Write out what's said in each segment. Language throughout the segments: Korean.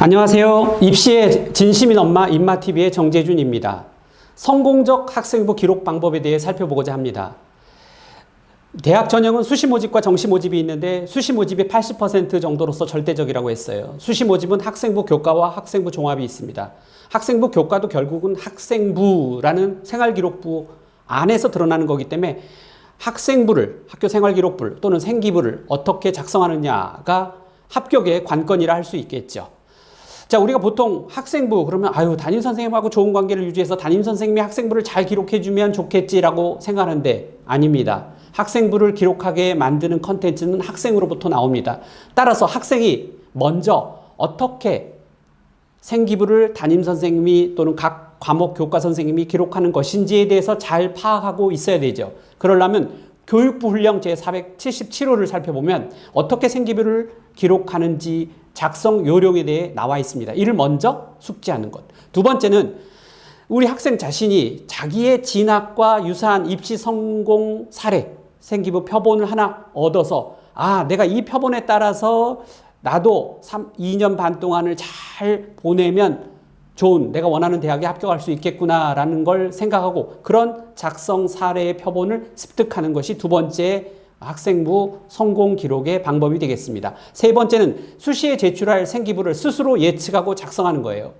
안녕하세요. 입시의 진심인 엄마 입마TV의 정재준입니다. 성공적 학생부 기록 방법에 대해 살펴보고자 합니다. 대학 전형은 수시 모집과 정시 모집이 있는데 수시 모집이 80% 정도로서 절대적이라고 했어요. 수시 모집은 학생부 교과와 학생부 종합이 있습니다. 학생부 교과도 결국은 학생부라는 생활기록부 안에서 드러나는 거기 때문에 학생부를, 학교 생활기록부를 또는 생기부를 어떻게 작성하느냐가 합격의 관건이라 할 수 있겠죠. 자, 우리가 보통 학생부 그러면 담임선생님하고 좋은 관계를 유지해서 담임선생님이 학생부를 잘 기록해주면 좋겠지라고 생각하는데 아닙니다. 학생부를 기록하게 만드는 컨텐츠는 학생으로부터 나옵니다. 따라서 학생이 먼저 어떻게 생기부를 담임선생님이 또는 각 과목 교과 선생님이 기록하는 것인지에 대해서 잘 파악하고 있어야 되죠. 그러려면 교육부 훈령 제477호를 살펴보면 어떻게 생기부를 기록하는지 작성 요령에 대해 나와 있습니다. 이를 먼저 숙지하는 것. 두 번째는 우리 학생 자신이 자기의 진학과 유사한 입시 성공 사례, 생기부 표본을 하나 얻어서 내가 이 표본에 따라서 나도 2년 반 동안을 잘 보내면 좋은 내가 원하는 대학에 합격할 수 있겠구나라는 걸 생각하고 그런 작성 사례의 표본을 습득하는 것이 두 번째 학생부 성공 기록의 방법이 되겠습니다. 세 번째는 수시에 제출할 생기부를 스스로 예측하고 작성하는 거예요.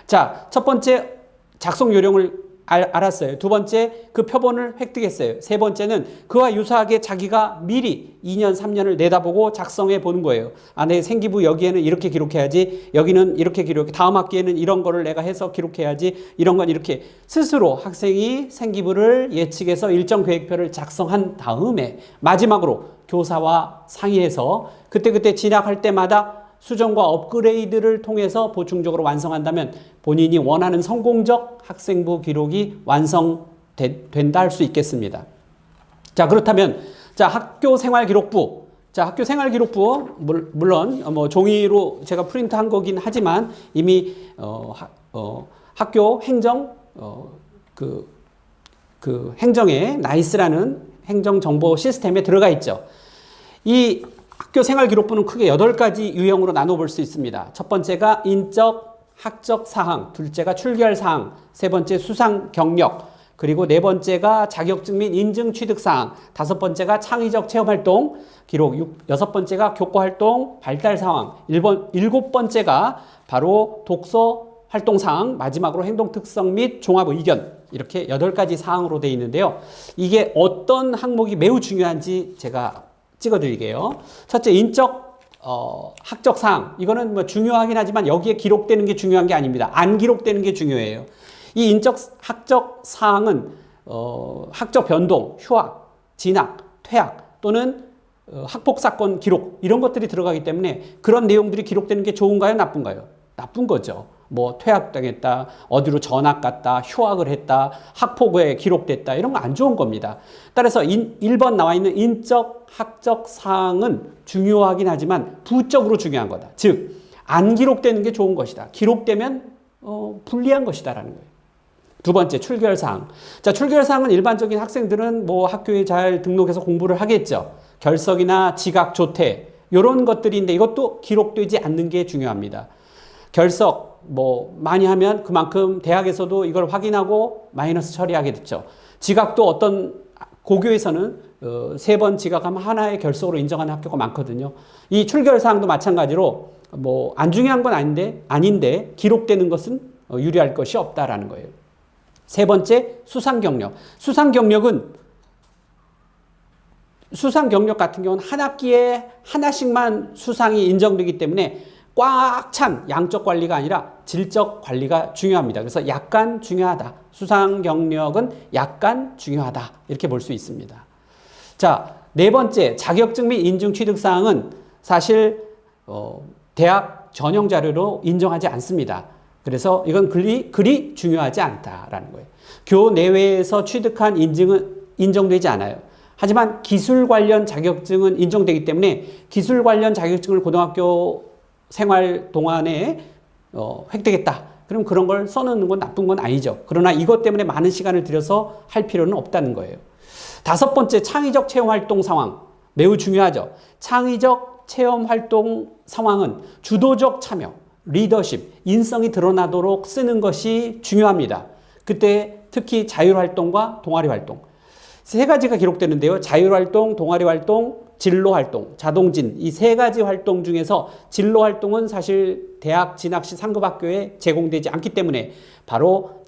자, 첫 번째 작성 요령을 알았어요. 두 번째 그 표본을 획득했어요. 세 번째는 그와 유사하게 자기가 미리 2년, 3년을 내다보고 작성해 보는 거예요. 내 생기부 여기에는 이렇게 기록해야지, 여기는 이렇게 기록해, 다음 학기에는 이런 거를 내가 해서 기록해야지, 이런 건 이렇게 스스로 학생이 생기부를 예측해서 일정 계획표를 작성한 다음에 마지막으로 교사와 상의해서 그때그때 진학할 때마다 수정과 업그레이드를 통해서 보충적으로 완성한다면 본인이 원하는 성공적 학생부 기록이 완성된다 할 수 있겠습니다. 자, 그렇다면 학교 생활기록부. 학교 생활기록부 물론 종이로 제가 프린트한 거긴 하지만 이미 학교 행정 그 행정의 나이스라는 행정 정보 시스템에 들어가 있죠. 이 학교 생활기록부는 크게 8가지 유형으로 나눠볼 수 있습니다. 첫 번째가 인적, 학적 사항, 둘째가 출결 사항, 세 번째 수상 경력, 그리고 네 번째가 자격증 및 인증 취득 사항, 다섯 번째가 창의적 체험 활동 기록, 여섯 번째가 교과 활동 발달 상황, 일곱 번째가 바로 독서 활동 사항, 마지막으로 행동 특성 및 종합 의견, 이렇게 8가지 사항으로 되어 있는데요. 이게 어떤 항목이 매우 중요한지 제가 찍어드릴게요. 첫째, 인적, 학적 사항. 이거는 중요하긴 하지만 여기에 기록되는 게 중요한 게 아닙니다. 안 기록되는 게 중요해요. 이 인적, 학적 사항은, 학적 변동, 휴학, 진학, 퇴학 또는 학폭 사건 기록 이런 것들이 들어가기 때문에 그런 내용들이 기록되는 게 좋은가요? 나쁜가요? 나쁜 거죠. 퇴학당했다, 어디로 전학 갔다, 휴학을 했다, 학폭에 기록됐다, 이런 거 안 좋은 겁니다. 따라서 1번 나와 있는 인적, 학적 사항은 중요하긴 하지만 부적으로 중요한 거다. 즉, 안 기록되는 게 좋은 것이다. 기록되면 불리한 것이다라는 거예요. 두 번째, 출결 사항. 출결 사항은 일반적인 학생들은 학교에 잘 등록해서 공부를 하겠죠. 결석이나 지각, 조퇴 이런 것들인데 이것도 기록되지 않는 게 중요합니다. 결석 많이 하면 그만큼 대학에서도 이걸 확인하고 마이너스 처리하게 됐죠. 지각도 어떤 고교에서는 3번 지각하면 하나의 결석으로 인정하는 학교가 많거든요. 이 출결 사항도 마찬가지로 안 중요한 건 아닌데 기록되는 것은 유리할 것이 없다라는 거예요. 세 번째, 수상 경력. 수상 경력 같은 경우는 한 학기에 하나씩만 수상이 인정되기 때문에 꽉 찬 양적 관리가 아니라 질적 관리가 중요합니다. 그래서 약간 중요하다. 수상 경력은 약간 중요하다. 이렇게 볼 수 있습니다. 자, 네 번째, 자격증 및 인증 취득 사항은 사실 대학 전형 자료로 인정하지 않습니다. 그래서 이건 그리 중요하지 않다라는 거예요. 교내외에서 취득한 인증은 인정되지 않아요. 하지만 기술 관련 자격증은 인정되기 때문에 기술 관련 자격증을 고등학교 생활 동안에 획득했다. 그럼 그런 걸 써놓는 건 나쁜 건 아니죠. 그러나 이것 때문에 많은 시간을 들여서 할 필요는 없다는 거예요. 다섯 번째, 창의적 체험 활동 상황. 매우 중요하죠. 창의적 체험 활동 상황은 주도적 참여, 리더십, 인성이 드러나도록 쓰는 것이 중요합니다. 그때 특히 자율활동과 동아리활동. 세 가지가 기록되는데요. 자율활동, 동아리활동, 진로활동, 자동진 이 세 가지 활동 중에서 진로활동은 사실 대학 진학 시 상급학교에 제공되지 않기 때문에 바로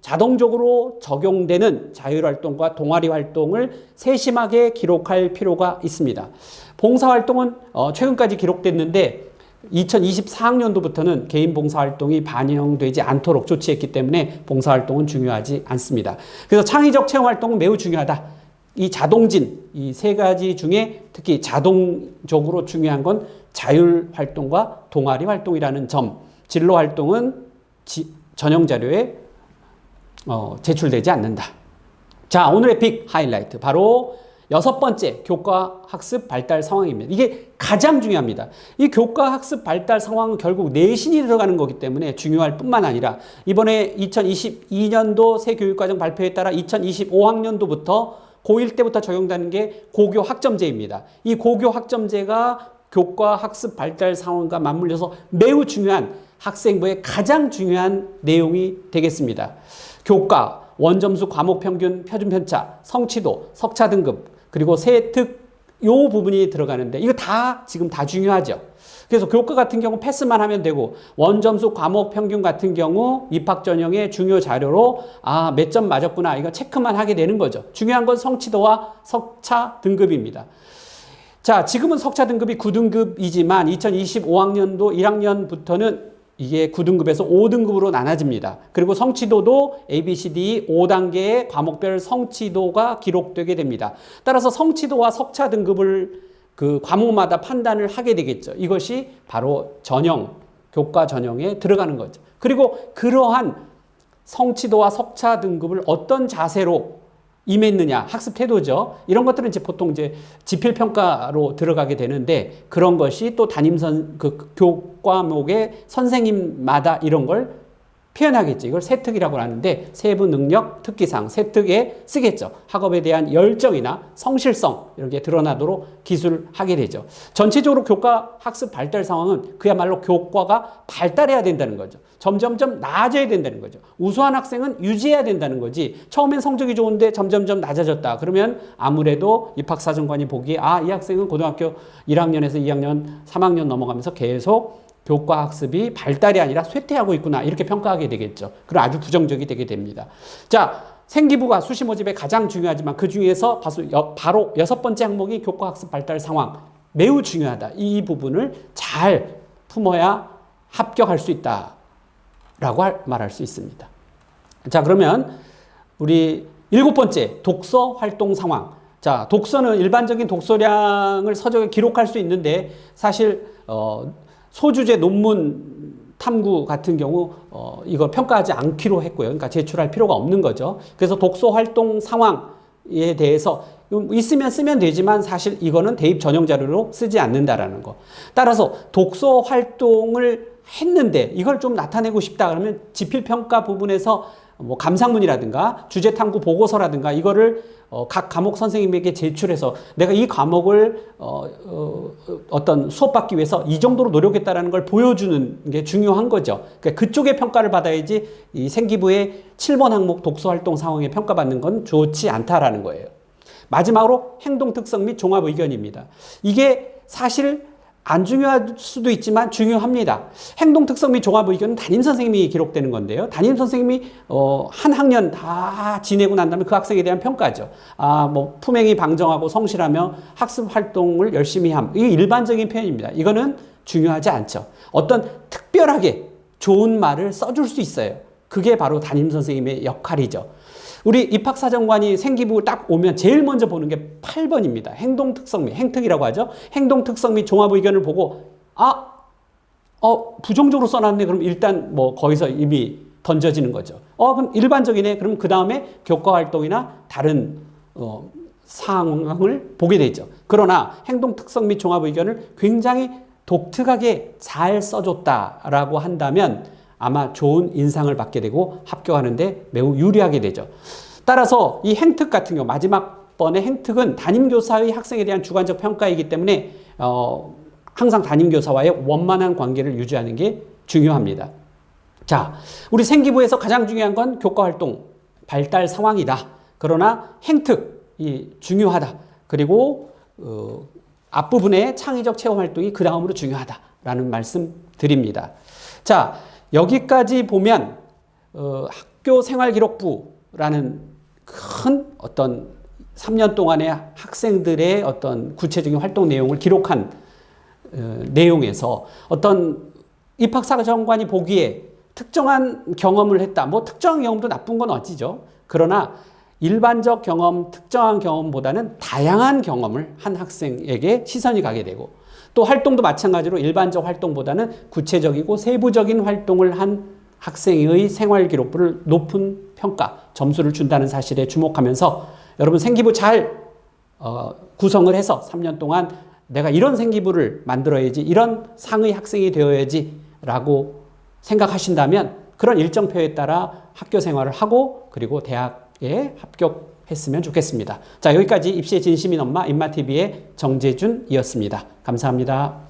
자동적으로 적용되는 자율활동과 동아리활동을 세심하게 기록할 필요가 있습니다. 봉사활동은 최근까지 기록됐는데 2024학년도부터는 개인 봉사활동이 반영되지 않도록 조치했기 때문에 봉사활동은 중요하지 않습니다. 그래서 창의적 체험활동은 매우 중요하다. 이 자동진, 이 세 가지 중에 특히 자동적으로 중요한 건 자율활동과 동아리활동이라는 점, 진로활동은 전형 자료에 제출되지 않는다. 자, 오늘의 빅 하이라이트. 바로 6번째 교과 학습 발달 상황입니다. 이게 가장 중요합니다. 이 교과 학습 발달 상황은 결국 내신이 들어가는 거기 때문에 중요할 뿐만 아니라 이번에 2022년도 새 교육과정 발표에 따라 2025학년도부터 고1 때부터 적용되는 게 고교 학점제입니다. 이 고교 학점제가 교과 학습 발달 상황과 맞물려서 매우 중요한 학생부의 가장 중요한 내용이 되겠습니다. 교과, 원점수 과목 평균, 표준 편차, 성취도, 석차 등급, 그리고 세특 요 부분이 들어가는데 이거 지금 다 중요하죠. 그래서 교과 같은 경우 패스만 하면 되고 원점수 과목 평균 같은 경우 입학 전형의 중요 자료로 몇 점 맞았구나 이거 체크만 하게 되는 거죠. 중요한 건 성취도와 석차 등급입니다. 자, 지금은 석차 등급이 9등급이지만 2025학년도 1학년부터는 이게 9등급에서 5등급으로 나눠집니다. 그리고 성취도도 ABCD 5단계의 과목별 성취도가 기록되게 됩니다. 따라서 성취도와 석차 등급을 그 과목마다 판단을 하게 되겠죠. 이것이 바로 교과 전형에 들어가는 거죠. 그리고 그러한 성취도와 석차 등급을 어떤 자세로 임했느냐, 학습 태도죠. 이런 것들은 이제 보통 지필평가로 들어가게 되는데 그런 것이 또 교과목의 선생님마다 이런 걸 표현하겠죠. 이걸 세특이라고 하는데 세부 능력 특기상 세특에 쓰겠죠. 학업에 대한 열정이나 성실성 이런 게 드러나도록 기술하게 되죠. 전체적으로 교과 학습 발달 상황은 그야말로 교과가 발달해야 된다는 거죠. 점점점 나아져야 된다는 거죠. 우수한 학생은 유지해야 된다는 거지. 처음엔 성적이 좋은데 점점점 낮아졌다. 그러면 아무래도 입학사정관이 보기에 이 학생은 고등학교 1학년에서 2학년, 3학년 넘어가면서 계속 교과 학습이 발달이 아니라 쇠퇴하고 있구나 이렇게 평가하게 되겠죠. 그럼 아주 부정적이 되게 됩니다. 자, 생기부가 수시 모집에 가장 중요하지만 그 중에서 바로 6번째 항목이 교과 학습 발달 상황 매우 중요하다. 이 부분을 잘 품어야 합격할 수 있다라고 말할 수 있습니다. 자, 그러면 우리 7번째 독서 활동 상황. 자, 독서는 일반적인 독서량을 서적에 기록할 수 있는데 사실 소주제 논문 탐구 같은 경우 이거 평가하지 않기로 했고요. 그러니까 제출할 필요가 없는 거죠. 그래서 독서 활동 상황에 대해서 있으면 쓰면 되지만 사실 이거는 대입 전형 자료로 쓰지 않는다라는 거. 따라서 독서 활동을 했는데 이걸 좀 나타내고 싶다 그러면 지필평가 부분에서 뭐 감상문이라든가 주제 탐구 보고서라든가 이거를 각 과목 선생님에게 제출해서 내가 이 과목을 어떤 수업 받기 위해서 이 정도로 노력했다라는 걸 보여주는 게 중요한 거죠. 그러니까 그쪽의 평가를 받아야지 이 생기부의 7번 항목 독서 활동 상황에 평가받는 건 좋지 않다라는 거예요. 마지막으로 행동 특성 및 종합 의견입니다. 이게 사실 안 중요할 수도 있지만 중요합니다. 행동 특성 및 종합 의견은 담임 선생님이 기록되는 건데요. 담임 선생님이 한 학년 다 지내고 난 다음에 그 학생에 대한 평가죠. 뭐 품행이 방정하고 성실하며 학습 활동을 열심히 함. 이게 일반적인 표현입니다. 이거는 중요하지 않죠. 어떤 특별하게 좋은 말을 써줄 수 있어요. 그게 바로 담임 선생님의 역할이죠. 우리 입학사정관이 생기부 딱 오면 제일 먼저 보는 게 8번입니다. 행동 특성 및 행특이라고 하죠. 행동 특성 및 종합 의견을 보고 부정적으로 써놨네. 그럼 일단 뭐 거기서 이미 던져지는 거죠. 그럼 일반적이네. 그럼 그 다음에 교과 활동이나 다른 상황을 보게 되죠. 그러나 행동 특성 및 종합 의견을 굉장히 독특하게 잘 써줬다라고 한다면 아마 좋은 인상을 받게 되고 합격하는데 매우 유리하게 되죠. 따라서 이 행특 같은 경우 마지막 번의 행특은 담임교사의 학생에 대한 주관적 평가이기 때문에 항상 담임교사와의 원만한 관계를 유지하는 게 중요합니다. 자, 우리 생기부에서 가장 중요한 건 교과 활동 발달 상황이다. 그러나 행특이 중요하다. 그리고 앞부분의 창의적 체험 활동이 그 다음으로 중요하다라는 말씀 드립니다. 자, 여기까지 보면 학교생활기록부라는 큰 어떤 3년 동안의 학생들의 어떤 구체적인 활동 내용을 기록한 내용에서 어떤 입학사정관이 보기에 특정한 경험을 했다. 뭐 특정한 경험도 나쁜 건 어찌죠. 그러나 일반적 경험, 특정한 경험보다는 다양한 경험을 한 학생에게 시선이 가게 되고 또 활동도 마찬가지로 일반적 활동보다는 구체적이고 세부적인 활동을 한 학생의 생활기록부를 높은 평가, 점수를 준다는 사실에 주목하면서 여러분 생기부 잘 구성을 해서 3년 동안 내가 이런 생기부를 만들어야지, 이런 상의 학생이 되어야지 라고 생각하신다면 그런 일정표에 따라 학교 생활을 하고 그리고 대학에 합격했으면 좋겠습니다. 자, 여기까지 입시의 진심인 엄마, 입맛TV의 정재준이었습니다. 감사합니다.